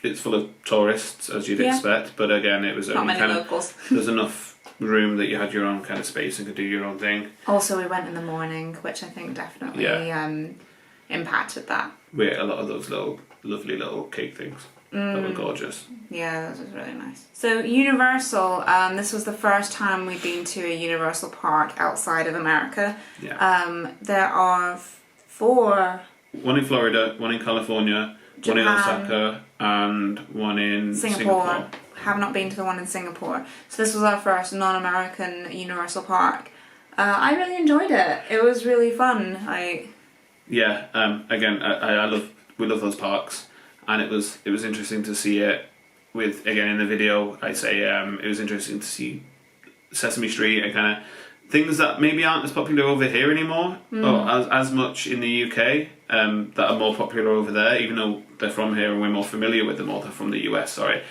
it's full of tourists as you'd expect. But again, it was not many locals. There's enough room that you had your own kind of space and could do your own thing. Also, we went in the morning, which I think definitely impacted that. We ate a lot of those lovely little cake things that were gorgeous. Yeah, that was really nice. So Universal, this was the first time we'd been to a Universal park outside of America. Yeah. There are 4. One in Florida, one in California, Japan, one in Osaka, and one in Singapore. Have not been to the one in Singapore. So this was our first non-American Universal park. I really enjoyed it. It was really fun. Yeah. Again, we love those parks, and it was interesting to see it with, again, in the video. I'd say it was interesting to see Sesame Street and kind of things that maybe aren't as popular over here anymore, or as much in the UK, that are more popular over there, even though they're from here and we're more familiar with them, or they're from the US. Sorry.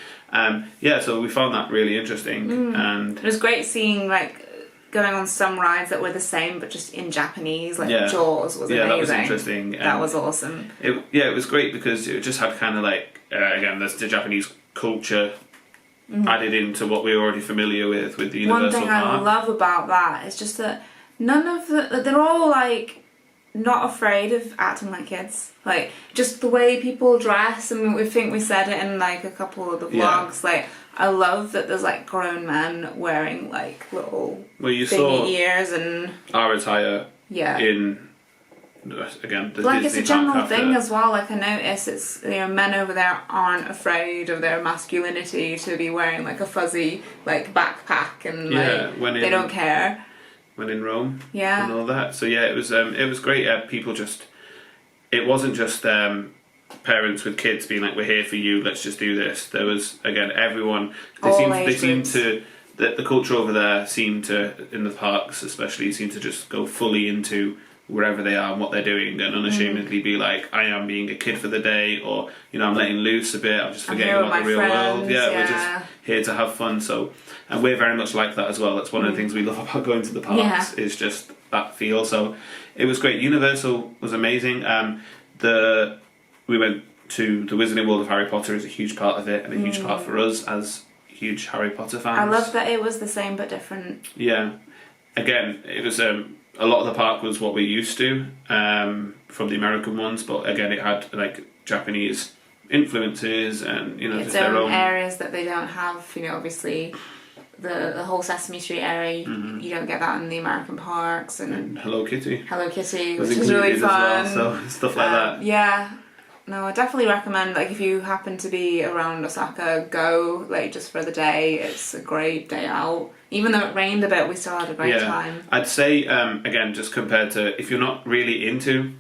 So we found that really interesting, and it was great seeing going on some rides that were the same but just in Japanese, Jaws was amazing. Yeah, that was interesting. That was awesome. It was great because it just had kind of again, there's the Japanese culture added into what we were already familiar with the Universal One thing Park. I love about that is just that they're all not afraid of acting like kids. Just the way people dress, and we think we said it in a couple of the vlogs. I love that there's grown men wearing little thingy ears and our attire in again the Disney it's a general park thing as well. I notice it's men over there aren't afraid of their masculinity to be wearing a fuzzy backpack and they don't care. When in Rome, and all that. So it was great. People it wasn't just parents with kids being we're here for you, let's just do this. There was, again, everyone. They seemed to the culture over there seemed to, in the parks especially, seemed to just go fully into wherever they are and what they're doing, and unashamedly be I am being a kid for the day, or I'm letting loose a bit, I'm just forgetting about the real world. We're just here to have fun. So, and we're very much like that as well. That's one of the things we love about going to the parks, is just that feel. So it was great. Universal was amazing. We went to the Wizarding World of Harry Potter is a huge part of it, and a huge part for us as huge Harry Potter fans. I love that it was the same but different. Yeah. Again, it was a lot of the park was what we're used to from the American ones, but again, it had Japanese influences and it's just their own areas that they don't have. Obviously the whole Sesame Street area, you don't get that in the American parks, and Hello Kitty, which was is really fun as well, so stuff like that. Yeah, no, I definitely recommend, like, if you happen to be around Osaka, go, like, just for the day. It's a great day out. Even though it rained a bit, we still had a great time. I'd say, again, just compared to, if you're not really into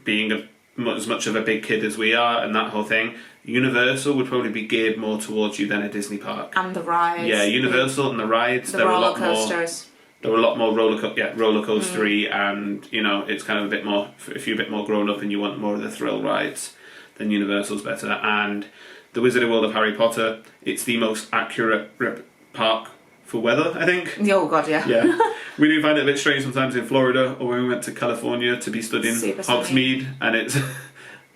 being as much of a big kid as we are and that whole thing, Universal would probably be geared more towards you than a Disney park. And the rides. Yeah, Universal and the rides. The roller coasters. There were a lot more roller coastery, and you know, it's kind of a bit more, if you're a bit more grown up and you want more of the thrill rides, then Universal's better. And the Wizarding World of Harry Potter, it's the most accurate park for weather, I think. Oh god, yeah. Yeah. We do find it a bit strange sometimes in Florida, or when we went to California to be stood in Hogsmeade, and it's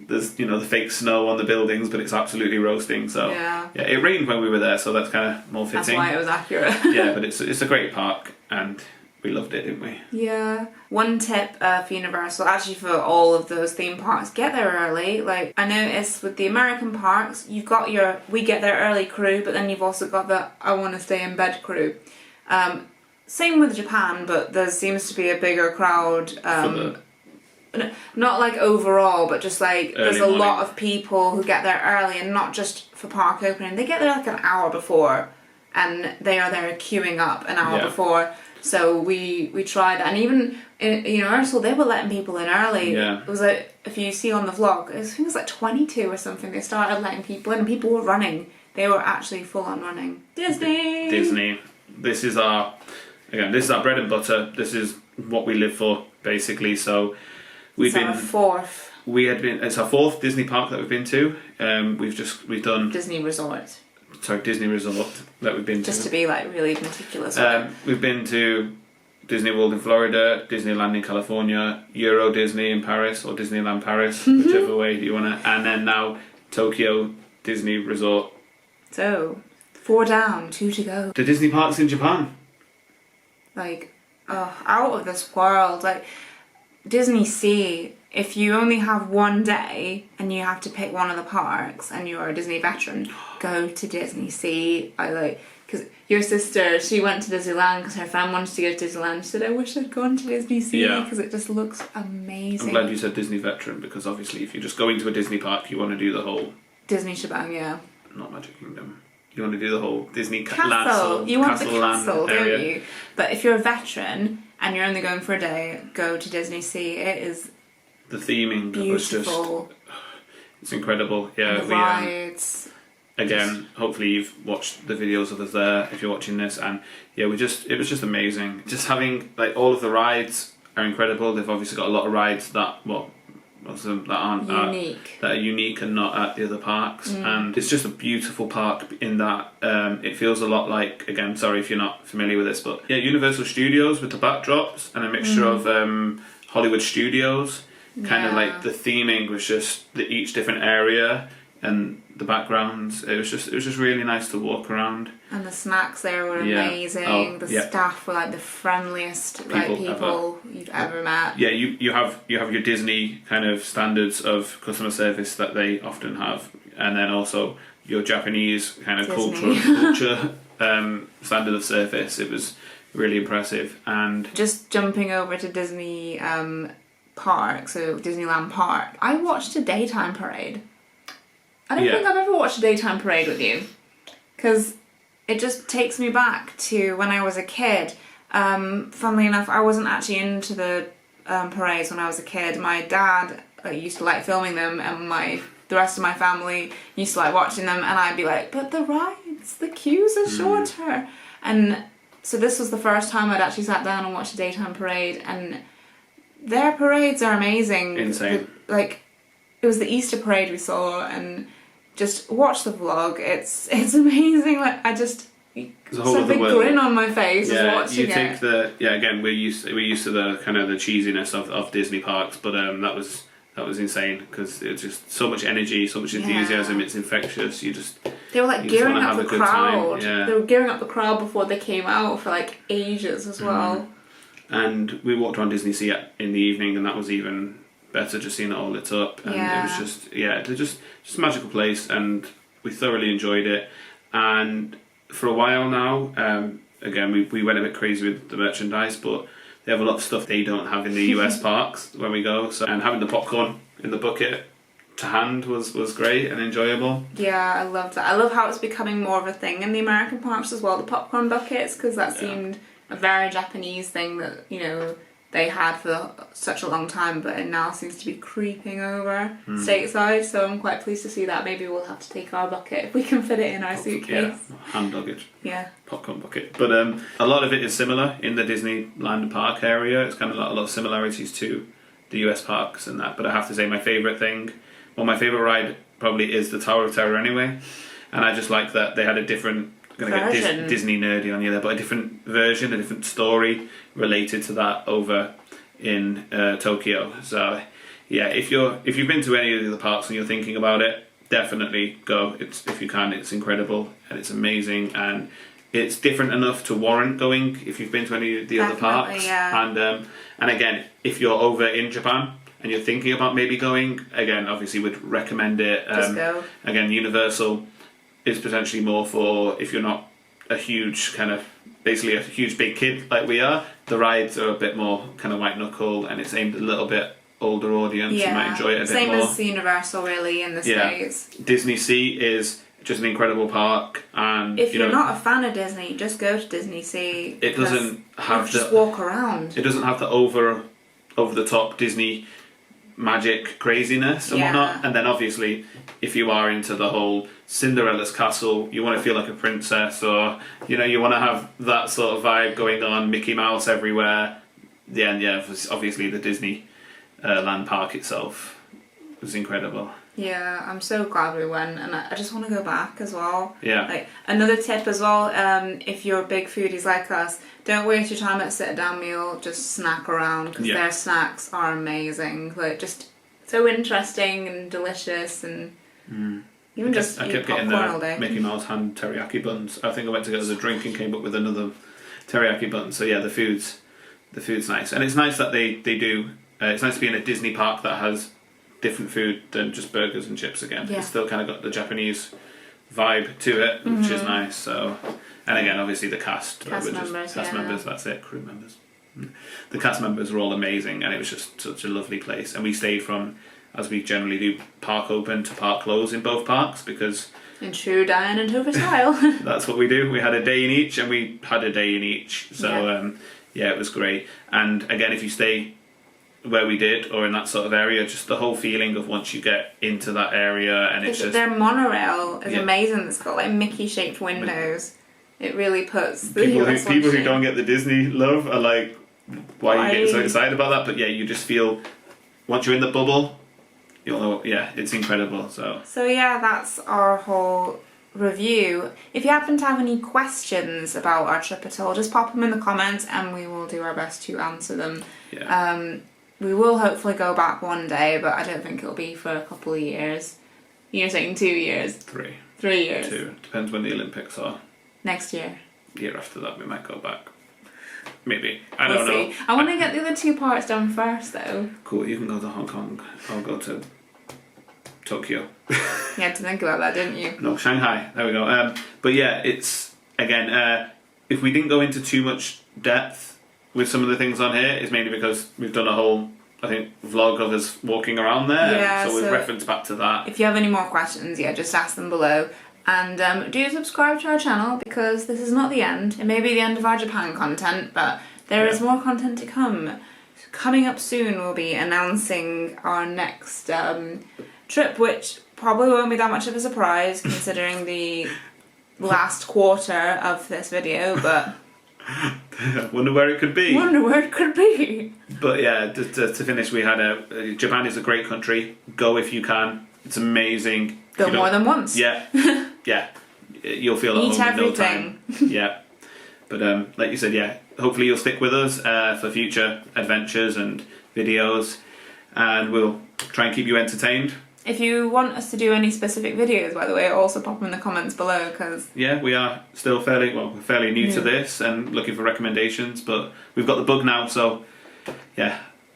there's, you know, the fake snow on the buildings, but it's absolutely roasting. So yeah, it rained when we were there, so that's kind of more fitting. That's why it was accurate. Yeah, but it's a great park, and we loved it, didn't we? Yeah. One tip for Universal, actually for all of those theme parks, get there early. Like, I noticed with the American parks, you've got your we get there early crew, but then you've also got the I want to stay in bed crew. Same with Japan, but there seems to be a bigger crowd. Not like overall, but just like there's a lot of people who get there early, and not just for park opening. They get there like an hour before, and they are there queuing up an hour before. So we tried, and even in Universal, they were letting people in early. Yeah. It was like, if you see on the vlog, I think it was like 22 or something. They started letting people in, and people were running. They were actually full on running. Disney. This is our bread and butter. This is what we live for, basically. So it's our fourth Disney park that we've been to. We've done Disney Resort. Sorry, Disney Resort that we've been to. Just to be like really meticulous. We've been to Disney World in Florida, Disneyland in California, Euro Disney in Paris, or Disneyland Paris, whichever way you want to, and then now Tokyo Disney Resort. So 4 down, 2 to go. The Disney parks in Japan. Like, out of this world. Like, Disney Sea, if you only have one day and you have to pick one of the parks and you're a Disney veteran, go to Disney Sea. Because your sister, she went to Disneyland because her friend wanted to go to Disneyland. She said, I wish I'd gone to Disney Sea because it just looks amazing. I'm glad you said Disney veteran, because obviously if you're just going to a Disney park, you want to do the whole Disney shebang, yeah. Not Magic Kingdom. You want to do the whole Disney castle. You want the castle, area. Don't you? But if you're a veteran and you're only going for a day, go to Disney Sea. It is the theming beautiful. Was just, it's incredible. Yeah, and the rides. Again, hopefully you've watched the videos of us there if you're watching this, and yeah, it was just amazing. Just having like all of the rides are incredible. They've obviously got a lot of rides that aren't unique. That are unique and not at the other parks, and it's just a beautiful park in that it feels a lot like, again, sorry if you're not familiar with this, but yeah, Universal Studios with the backdrops and a mixture of Hollywood Studios. Kind of like the theming was just each different area and the backgrounds. It was just really nice to walk around. And the snacks there were amazing. The staff were like the friendliest people you've ever met. Yeah, you have your Disney kind of standards of customer service that they often have, and then also your Japanese kind of culture standard of service. It was really impressive. And just jumping over to Disney Park, so Disneyland Park, I watched a daytime parade. I don't think I've ever watched a daytime parade with you, because it just takes me back to when I was a kid. Funnily enough, I wasn't actually into the parades when I was a kid. My dad used to like filming them, and the rest of my family used to like watching them, and I'd be like, but the rides, the queues are shorter. And so this was the first time I'd actually sat down and watched a daytime parade, and their parades are amazing. Insane. It was the Easter parade we saw, and just watch the vlog. It's amazing. Like, I just a big grin on my face just watching it. You think that again we're used to the kind of the cheesiness of Disney parks, but that was insane, because it's just so much energy, so much enthusiasm. It's infectious. They were like gearing up the crowd. They were gearing up the crowd before they came out for like ages as well. And we walked around Disney Sea in the evening, and that was even better, just seeing it all lit up. And it was just a magical place, and we thoroughly enjoyed it. And for a while now, again, we went a bit crazy with the merchandise, but they have a lot of stuff they don't have in the US parks when we go. So, and having the popcorn in the bucket, to hand was great and enjoyable. Yeah, I loved that. I love how it's becoming more of a thing in the American parks as well, the popcorn buckets, because that seemed a very Japanese thing that, you know, they had for such a long time, but it now seems to be creeping over stateside, so I'm quite pleased to see that. Maybe we'll have to take our bucket if we can fit it in our suitcase. Yeah, hand luggage. Yeah. Popcorn bucket. But a lot of it is similar in the Disneyland park area. It's kind of a lot of similarities to the US parks and that, but I have to say my favourite ride probably is the Tower of Terror anyway, and I just like that they had a different, I'm going to get Disney nerdy on you there, but a different version, a different story related to that over in Tokyo. So yeah, if you've been to any of the other parks and you're thinking about it, definitely go. If you can, it's incredible and it's amazing, and it's different enough to warrant going if you've been to any of the other parks. Yeah. And again, if you're over in Japan and you're thinking about maybe going, again, obviously would recommend it. Just go. Again, Universal is potentially more for if you're not a huge basically a huge big kid like we are. The rides are a bit more kind of white knuckle, and it's aimed a little bit older audience. You might enjoy it a bit more. Same as Universal really in the States. Disney Sea is just an incredible park, and if you're not a fan of Disney, just go to Disney Sea. It doesn't have just walk around. It doesn't have the over the top Disney magic craziness and whatnot. And then obviously, if you are into the whole Cinderella's castle, you want to feel like a princess, or you want to have that sort of vibe going on. Mickey Mouse everywhere. Obviously the Disney land park itself was incredible. Yeah, I'm so glad we went, and I just want to go back as well. Yeah. Like, another tip as well, if you're big foodies like us, don't waste your time at a sit-down meal, just snack around, because their snacks are amazing. Like, just so interesting and delicious, and even just I eat kept popcorn getting all day. the Mickey Mouse hand teriyaki buns. I think I went to get us a drink and came up with another teriyaki bun. So yeah, the food's nice, and it's nice that they do. It's nice to be in a Disney park that has different food than just burgers and chips again. It's still kind of got the Japanese vibe to it, which is nice. So, and again, obviously the cast members, that's it, crew members. The cast members were all amazing, and it was just such a lovely place. And we stayed from, as we generally do, park open to park close in both parks, because in true Diane and Topher style. That's what we do. We had a day in each, and we had a day in each. So it was great. And again, if you stay where we did, or in that sort of area, just the whole feeling of once you get into that area, and it's just their monorail is amazing. It's got like Mickey shaped windows. It really puts the people who don't get the Disney love are like, why are you getting so excited about that? But yeah, you just feel once you're in the bubble, you'll know. Yeah, it's incredible. So yeah, that's our whole review. If you happen to have any questions about our trip at all, just pop them in the comments and we will do our best to answer them. We will hopefully go back one day, but I don't think it'll be for a couple of years. You're saying 2 years? 3. 3 years. 2. Depends when the Olympics are. Next year. Year after that we might go back. Maybe. I don't know. I want to get the other 2 parts done first though. Cool, you can go to Hong Kong. I'll go to Tokyo. You had to think about that, didn't you? No, Shanghai. There we go. But yeah, it's, again, if we didn't go into too much depth with some of the things on here, it's mainly because we've done a whole, I think, vlog of us walking around there. So we've referenced back to that. If you have any more questions, just ask them below. And do subscribe to our channel, because this is not the end. It may be the end of our Japan content, but there is more content to come. Coming up soon, we'll be announcing our next trip, which probably won't be that much of a surprise considering the last quarter of this video, but wonder where it could be. But yeah, to finish, we had Japan is a great country. Go if you can. It's amazing. Go more than once. Yeah. You'll feel at home in no time. Yeah. But like you said, hopefully you'll stick with us for future adventures and videos, and we'll try and keep you entertained. If you want us to do any specific videos, by the way, also pop them in the comments below, because we are still fairly new to this and looking for recommendations, but we've got the bug now, so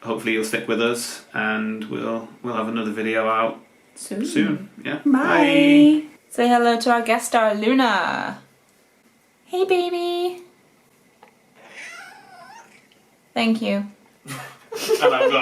hopefully you'll stick with us, and we'll have another video out soon. Yeah. Bye. Say hello to our guest star, Luna. Hey, baby. Thank you. And I'm gone.